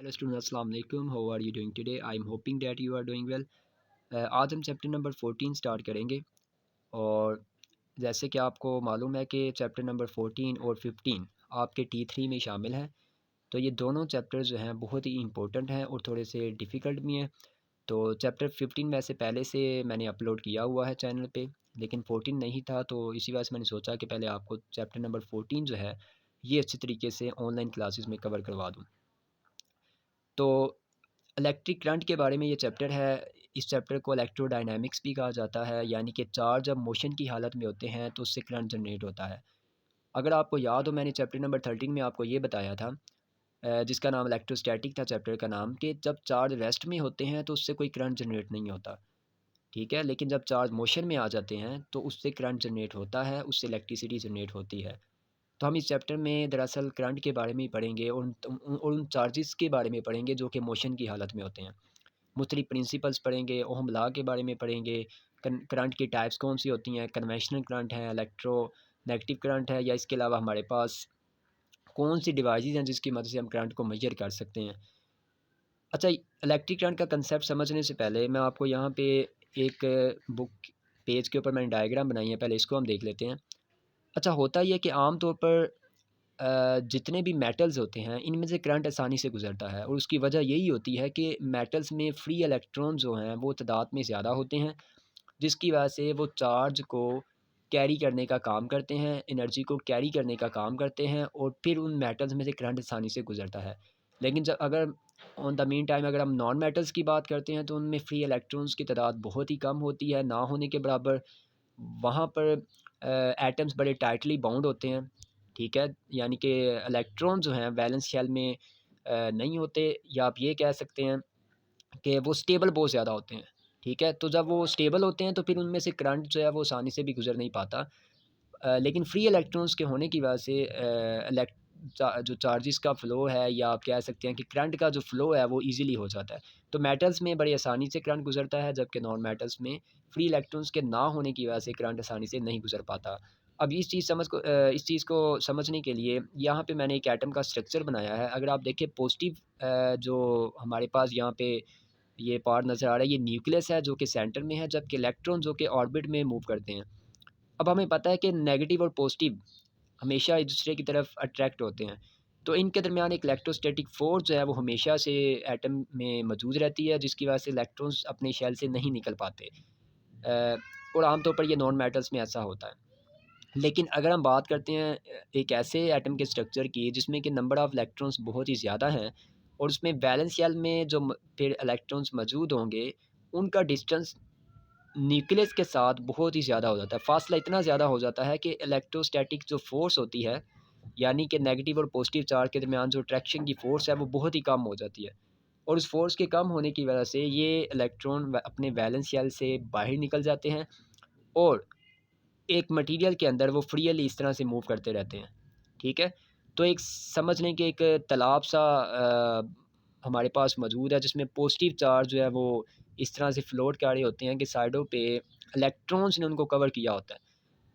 Hello student अस्सलाम वालेकुम। How are you doing today? I am hoping that you are doing well. आज हम chapter number 14 start करेंगे। और जैसे कि आपको मालूम है कि चैप्टर नंबर 14 और 15 आपके T3 में शामिल हैं। तो ये दोनों चैप्टर जो हैं बहुत ही इंपॉर्टेंट हैं और थोड़े से डिफ़िकल्ट भी हैं। तो चैप्टर 15 वैसे पहले से मैंने अपलोड किया हुआ है चैनल पे, लेकिन 14 नहीं था, तो इसी वजह से मैंने सोचा कि पहले आपको चैप्टर नंबर 14 जो है ये अच्छी तरीके से ऑनलाइन क्लासेस में कवर करवा दूँ। तो इलेक्ट्रिक करंट के बारे में ये चैप्टर है। इस चैप्टर को इलेक्ट्रोडायनामिक्स भी कहा जाता है, यानी कि चार्ज जब मोशन की हालत में होते हैं तो उससे करंट जनरेट होता है। अगर आपको याद हो, मैंने चैप्टर नंबर 13 में आपको ये बताया था, जिसका नाम इलेक्ट्रोस्टैटिक था चैप्टर का नाम, कि जब चार्ज रेस्ट में होते हैं तो उससे कोई करंट जनरेट नहीं होता। ठीक है, लेकिन जब चार्ज मोशन में आ जाते हैं तो उससे करंट जनरेट होता है, उससे इलेक्ट्रिसिटी जनरेट होती है। तो हम इस चैप्टर में दरअसल करंट के बारे में ही पढ़ेंगे और उन चार्जेस के बारे में पढ़ेंगे जो कि मोशन की हालत में होते हैं। मुख्तलिफ प्रिंसिपल्स पढ़ेंगे, ओहम लॉ के बारे में पढ़ेंगे, करंट की टाइप्स कौन सी होती हैं, कन्वेंशनल करंट है, नेगेटिव करंट है, या इसके अलावा हमारे पास कौन सी डिवाइसेस हैं जिसकी मदद से हम करंट को मेजर कर सकते हैं। अच्छा, इलेक्ट्रिक करंट का कंसेप्ट समझने से पहले मैं आपको यहाँ पे एक बुक पेज के ऊपर मैंने डायग्राम बनाई है, पहले इसको हम देख लेते हैं। अच्छा, होता ये है कि आम तौर पर जितने भी मेटल्स होते हैं इनमें से करंट आसानी से गुजरता है, और उसकी वजह यही होती है कि मेटल्स में फ्री इलेक्ट्रॉन जो हैं वो तादाद में ज़्यादा होते हैं, जिसकी वजह से वो चार्ज को कैरी करने का काम करते हैं, एनर्जी को कैरी करने का काम करते हैं, और फिर उन मेटल्स में से करंट आसानी से गुजरता है। लेकिन जब अगर ऑन द मीन टाइम अगर हम नॉन मेटल्स की बात करते हैं तो उनमें फ्री इलेक्ट्रॉन्स की तादाद बहुत ही कम होती है, ना होने के बराबर। वहाँ पर एटम्स बड़े टाइटली बाउंड होते हैं। ठीक है, यानी कि इलेक्ट्रॉन जो हैं वैलेंस शेल में नहीं होते, या आप ये कह सकते हैं कि वो स्टेबल बहुत ज़्यादा होते हैं। ठीक है, तो जब वो स्टेबल होते हैं तो फिर उनमें से करंट जो है वो आसानी से भी गुजर नहीं पाता। लेकिन फ्री इलेक्ट्रॉन्स के होने की वजह से जो चार्जेस का फ़्लो है, या आप कह सकते हैं कि करंट का जो फ़्लो है वो ईज़िली हो जाता है। तो मेटल्स में बड़ी आसानी से करंट गुज़रता है, जबकि नॉन मेटल्स में फ्री इलेक्ट्रॉन्स के ना होने की वजह से करंट आसानी से नहीं गुज़र पाता। अब इस चीज़ को समझने के लिए यहाँ पे मैंने एक एटम का स्ट्रक्चर बनाया है। अगर आप देखें पॉज़िटिव, जो हमारे पास यहाँ पे ये पार्ट नज़र आ रहा है, ये न्यूक्लियस है जो कि सेंटर में है, जबकि इलेक्ट्रॉन जो कि ऑर्बिट में मूव करते हैं। अब हमें पता है कि नेगेटिव और पॉजिटिव हमेशा एक दूसरे की तरफ अट्रैक्ट होते हैं, तो इनके दरमियान एक इलेक्ट्रोस्टैटिक फ़ोर्स जो है वो हमेशा से एटम में मौजूद रहती है, जिसकी वजह से इलेक्ट्रॉन्स अपने शेल से नहीं निकल पाते। और आमतौर पर ये नॉन मेटल्स में ऐसा होता है। लेकिन अगर हम बात करते हैं एक ऐसे एटम के स्ट्रक्चर की जिसमें कि नंबर ऑफ़ इलेक्ट्रॉन्स बहुत ही ज़्यादा हैं, और उसमें वैलेंस शेल में जो फिर इलेक्ट्रॉन्स मौजूद होंगे, उनका डिस्टेंस न्यूक्लियस के साथ बहुत ही ज़्यादा हो जाता है। फ़ासला इतना ज़्यादा हो जाता है कि इलेक्ट्रोस्टैटिक जो फ़ोर्स होती है, यानी कि नेगेटिव और पॉजिटिव चार्ज के दरमियान जो अट्रैक्शन की फ़ोर्स है वो बहुत ही कम हो जाती है। और उस फ़ोर्स के कम होने की वजह से ये इलेक्ट्रॉन अपने वैलेंस शेल से बाहर निकल जाते हैं, और एक मटेरियल के अंदर वो फ्रीली इस तरह से मूव करते रहते हैं। ठीक है? तो एक समझ लें कि एक तालाब सा हमारे पास मौजूद है, जिसमें पॉजिटिव चार्ज जो है वो इस तरह से फ्लोट कर रहे होते हैं कि साइडों पे इलेक्ट्रॉन्स ने उनको कवर किया होता है।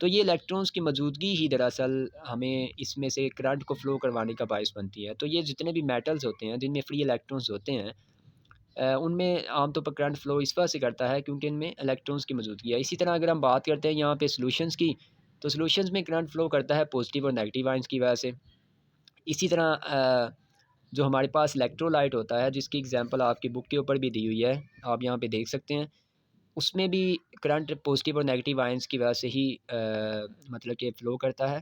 तो ये इलेक्ट्रॉन्स की मौजूदगी ही दरअसल हमें इसमें से करंट को फ़्लो करवाने का बायस बनती है। तो ये जितने भी मेटल्स होते हैं जिनमें फ्री इलेक्ट्रॉन्स होते हैं, उनमें आमतौर पर करंट फ़्लो इस वजह से करता है क्योंकि इनमें इलेक्ट्रॉन्स की मौजूदगी है। इसी तरह अगर हम बात करते हैं यहाँ पे सॉल्यूशंस की, तो सॉल्यूशंस में करंट फ़्लो करता है पॉजिटिव और नेगेटिव आयन्स की वजह से। इसी तरह जो हमारे पास इलेक्ट्रोलाइट होता है, जिसकी एग्ज़ाम्पल आपकी बुक के ऊपर भी दी हुई है, आप यहाँ पे देख सकते हैं। उसमें भी करंट पॉजिटिव और नेगेटिव आयन्स की वजह से ही मतलब कि फ़्लो करता है।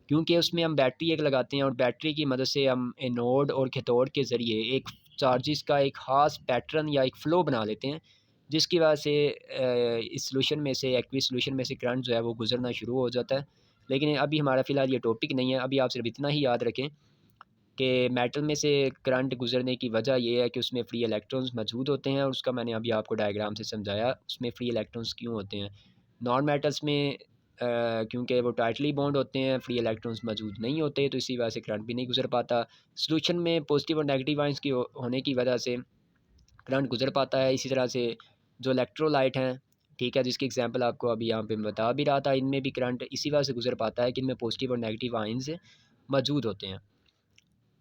क्योंकि उसमें हम बैटरी एक लगाते हैं, और बैटरी की मदद से हम एनोड और कैथोड के ज़रिए एक चार्जेस का एक ख़ास पैटर्न या एक फ़्लो बना लेते हैं, जिसकी वजह से इस सॉल्यूशन में से, एक्विस सॉल्यूशन में से करंट जो है वो गुज़रना शुरू हो जाता है। लेकिन अभी हमारा फ़िलहाल ये टॉपिक नहीं है, अभी आप सिर्फ इतना ही याद रखें कि मेटल में से करंट गुज़रने की वजह ये है कि उसमें फ्री इलेक्ट्रॉन्स मौजूद होते हैं, और उसका मैंने अभी आपको डायग्राम से समझाया उसमें फ्री इलेक्ट्रॉन्स क्यों होते हैं। नॉन मेटल्स में क्योंकि वो टाइटली बॉन्ड होते हैं, फ्री इलेक्ट्रॉन्स मौजूद नहीं होते, तो इसी वजह से करंट भी नहीं गुज़र पाता। सॉल्यूशन में पॉजिटिव और नेगेटिव आयन्स की होने की वजह से करंट गुज़र पाता है। इसी तरह से जो इलेक्ट्रोलाइट हैं, ठीक है, जिसकी एग्जांपल आपको अभी यहाँ पे मैं बता भी रहा था, इनमें भी करंट इसी वजह से गुज़र पाता है कि इनमें पॉजिटिव और नेगेटिव आयन्स मौजूद होते हैं।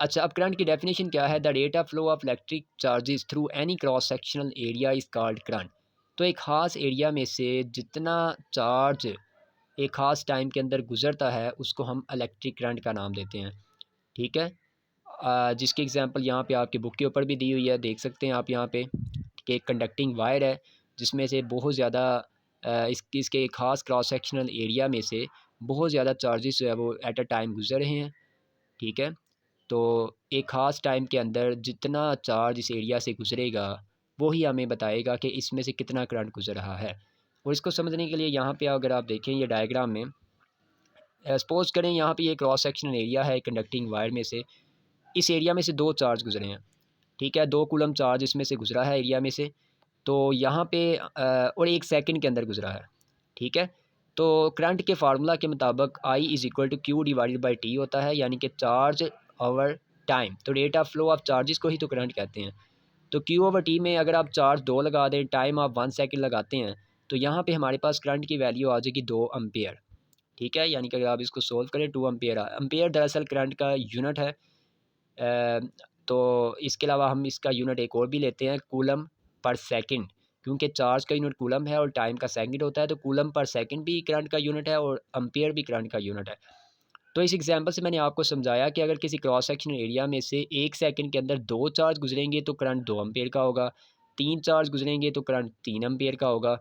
अच्छा, अब करंट की डेफिनेशन क्या है? The rate of flow of electric charges through any cross sectional area is called current. तो एक ख़ास एरिया में से जितना चार्ज एक ख़ास टाइम के अंदर गुज़रता है उसको हम इलेक्ट्रिक करंट का नाम देते हैं। ठीक है? जिसकी एग्ज़ाम्पल यहाँ पे आपकी बुक के ऊपर भी दी हुई है, देख सकते हैं आप यहाँ पे कि एक कंडक्टिंग वायर है जिसमें से बहुत ज़्यादा इसके एक ख़ास क्रॉस सेक्शनल एरिया में से बहुत ज़्यादा चार्जेस जो है वो एट अ टाइम गुज़र रहे हैं। ठीक है? तो एक ख़ास टाइम के अंदर जितना चार्ज इस एरिया से गुज़रेगा वो ही हमें बताएगा कि इसमें से कितना करंट गुज़र रहा है। और इसको समझने के लिए यहाँ पे अगर आप देखें ये डायग्राम में, सपोज़ करें यहाँ पे ये क्रॉस सेक्शनल एरिया है कंडक्टिंग वायर में से, इस एरिया में से 2 चार्ज गुज़रे हैं। ठीक है? 2 कूलम चार्ज इसमें से गुज़रा है एरिया में से। तो यहाँ पे और 1 सेकंड के अंदर गुज़रा है। ठीक है? तो करंट के फ़ार्मूला के मुताबिक I is equal to Q divided by T होता है, यानी कि चार्ज ओवर टाइम। तो rate of flow of charges को ही तो करंट कहते हैं। तो Q ओवर T में अगर आप चार्ज 2 लगा दें, टाइम आप 1 सेकंड लगाते हैं, तो यहाँ पे हमारे पास करंट की वैल्यू आ जाएगी 2 एम्पीयर। ठीक है? यानी कि अगर आप इसको सोल्व करें 2 एम्पीयर एम्पीयर दरअसल करंट का यूनिट है। तो इसके अलावा हम इसका यूनिट एक और भी लेते हैं, कूलम पर सेकंड, क्योंकि चार्ज का यूनिट कूलम है और टाइम का सेकंड होता है, तो कूलम पर सेकंड भी करंट का यूनिट है और एम्पीयर भी करंट का यूनिट है। तो इस एग्जांपल से मैंने आपको समझाया कि अगर किसी क्रॉस सेक्शनल एरिया में से 1 सेकंड के अंदर 2 चार्ज गुजरेंगे तो करंट 2 एम्पीयर का होगा, 3 चार्ज गुजरेंगे तो करंट 3 एम्पीयर का होगा।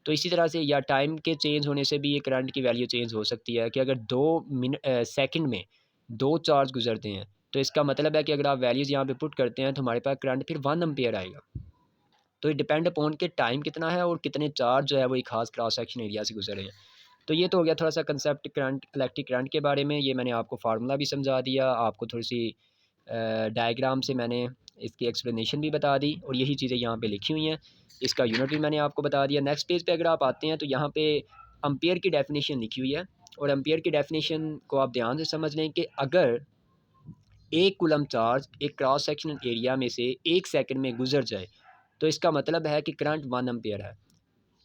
तो इसी तरह से या टाइम के चेंज होने से भी ये करंट की वैल्यू चेंज हो सकती है कि अगर 2 सेकंड में 2 चार्ज गुजरते हैं, तो इसका मतलब है कि अगर आप वैल्यूज़ यहाँ पे पुट करते हैं तो हमारे पास करंट फिर 1 एम्पीयर आएगा। तो ये डिपेंड अपॉन कि टाइम कितना है और कितने चार्ज जो है वो एक खास क्रॉस सेक्शन एरिया से गुजर रहे हैं। तो ये तो हो गया थोड़ा-सा कंसेप्ट करंट इलेक्ट्रिक करंट के बारे में, ये मैंने आपको फार्मूला भी समझा दिया, आपको थोड़ी-सी डायग्राम से मैंने इसकी एक्सप्लेनेशन भी बता दी और यही चीज़ें यहाँ पे लिखी हुई हैं। इसका यूनिट भी मैंने आपको बता दिया। नेक्स्ट पेज पे अगर आप आते हैं तो यहाँ पे एम्पीयर की डेफिनिशन लिखी हुई है और एम्पीयर की डेफिनिशन को आप ध्यान से समझ लें कि अगर 1 कूलम चार्ज एक क्रॉस सेक्शनल एरिया में से 1 सेकंड में गुज़र जाए, तो इसका मतलब है कि करंट 1 एम्पीयर है।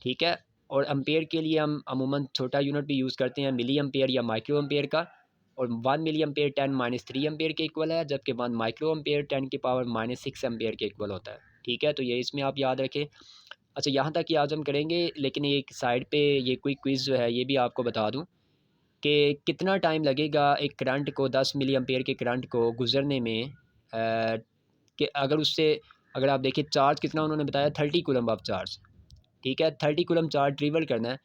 ठीक है? और एम्पेयर के लिए हम अमूमन छोटा यूनिट भी यूज़ करते हैं मिली एम्पेयर या माइक्रो एम्पेयर का, और 1 मिली एम्पेयर 10-3 एम्पेयर के इक्वल है, जबकि 1 माइक्रो एम्पेयर 10 की पावर -6 एम्पेयर के इक्वल होता है। ठीक है? तो ये इसमें आप याद रखें। अच्छा, यहाँ तक ही आज हम करेंगे, लेकिन एक साइड पे ये क्विक क्विज़ जो है ये भी आपको बता दूँ कि कितना टाइम लगेगा एक करंट को 10 मिली एम्पेयर के करंट को गुज़रने में, कि अगर उससे अगर आप देखिए चार्ज कितना उन्होंने बताया 30 कूलम्ब ऑफ चार्ज। ठीक है? 30 कूलम चार्ज ट्रिवल करना है,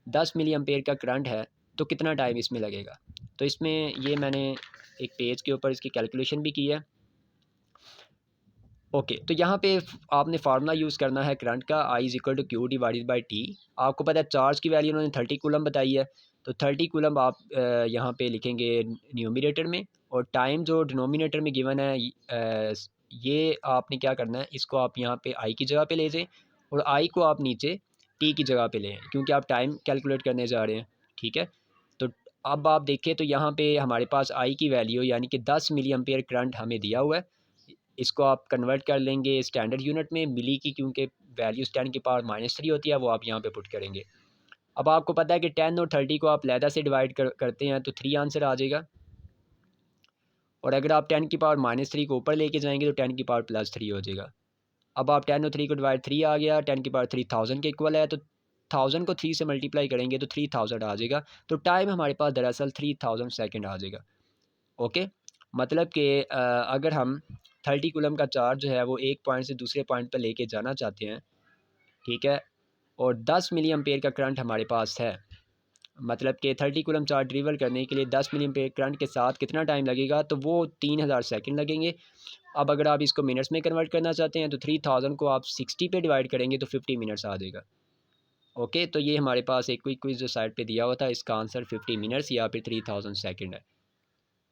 10 मिली एम्पेयर का करंट है, तो कितना टाइम इसमें लगेगा? तो इसमें ये मैंने एक पेज के ऊपर इसकी कैलकुलेशन भी की है। ओके, तो यहाँ पे आपने फार्मूला यूज़ करना है करंट का, I is equal to Q divided by T. आपको पता है चार्ज की वैल्यू उन्होंने 30 कूलम बताई है, तो 30 कूलम आप यहाँ पे लिखेंगे न्यूमरेटर में, और टाइम जो डिनोमिनेटर में गिवन है ये आपने क्या करना है, इसको आप यहाँ पे आई की जगह पे ले जाएँ और आई को आप नीचे टी की जगह पे लें, क्योंकि आप टाइम कैलकुलेट करने जा रहे हैं। ठीक है? तो अब आप देखें तो यहाँ पे हमारे पास आई की वैल्यू यानी कि 10 मिली एम्पेयर करंट हमें दिया हुआ है। इसको आप कन्वर्ट कर लेंगे स्टैंडर्ड यूनिट में मिली की, क्योंकि वैल्यू 10 की पावर -3 होती है, वो आप यहाँ पे पुट करेंगे। अब आपको पता है कि 10 और 30 को आप लहदा से डिवाइड करते हैं तो 3 आंसर आ जाएगा, और अगर आप 10 की पावर -3 को ऊपर लेके जाएंगे तो 10 की पावर +3 हो जाएगा। अब आप 10 और 3 को डिवाइड 3 आ गया, 10 की पावर 3000 के इक्वल है, तो 1000 को 3 से मल्टीप्लाई करेंगे तो 3000 आ जाएगा। तो टाइम हमारे पास दरअसल 3000 सेकंड आ जाएगा। ओके, मतलब कि अगर हम 30 कूलम का चार्ज जो है वो एक पॉइंट से दूसरे पॉइंट पर लेके जाना चाहते हैं, ठीक है, और 10 मिली एम्पेयर का करंट हमारे पास है, मतलब कि 30 कूलम चार्ज डिलीवर करने के लिए 10 मिली एम्पेयर करंट के साथ कितना टाइम लगेगा, तो वो 3000 सेकंड लगेंगे। अब अगर आप इसको मिनट्स में कन्वर्ट करना चाहते हैं तो 3000 को आप 60 पे डिवाइड करेंगे तो 50 मिनट्स आ जाएगा। ओके, तो ये हमारे पास एक क्विक क्विज जो साइड पे दिया हुआ था, इसका आंसर 50 मिनट्स या फिर 3000 सेकंड है।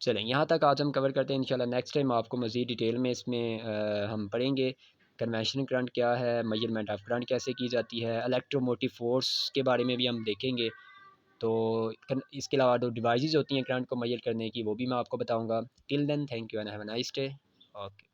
चलें, यहाँ तक आज हम कवर करते हैं। इंशाल्लाह नेक्स्ट टाइम आपको मज़ीद डिटेल में इसमें हम पढ़ेंगे कन्वेंशनल करंट क्या है, मेजरमेंट ऑफ करंट कैसे की जाती है, इलेक्ट्रोमोटिव फोर्स के बारे में भी हम देखेंगे। तो इसके अलावा जो डिवाइसेस होती हैं करंट को मेजर करने की, वो भी मैं आपको बताऊँगा। Till then, thank you and have a nice day. Okay.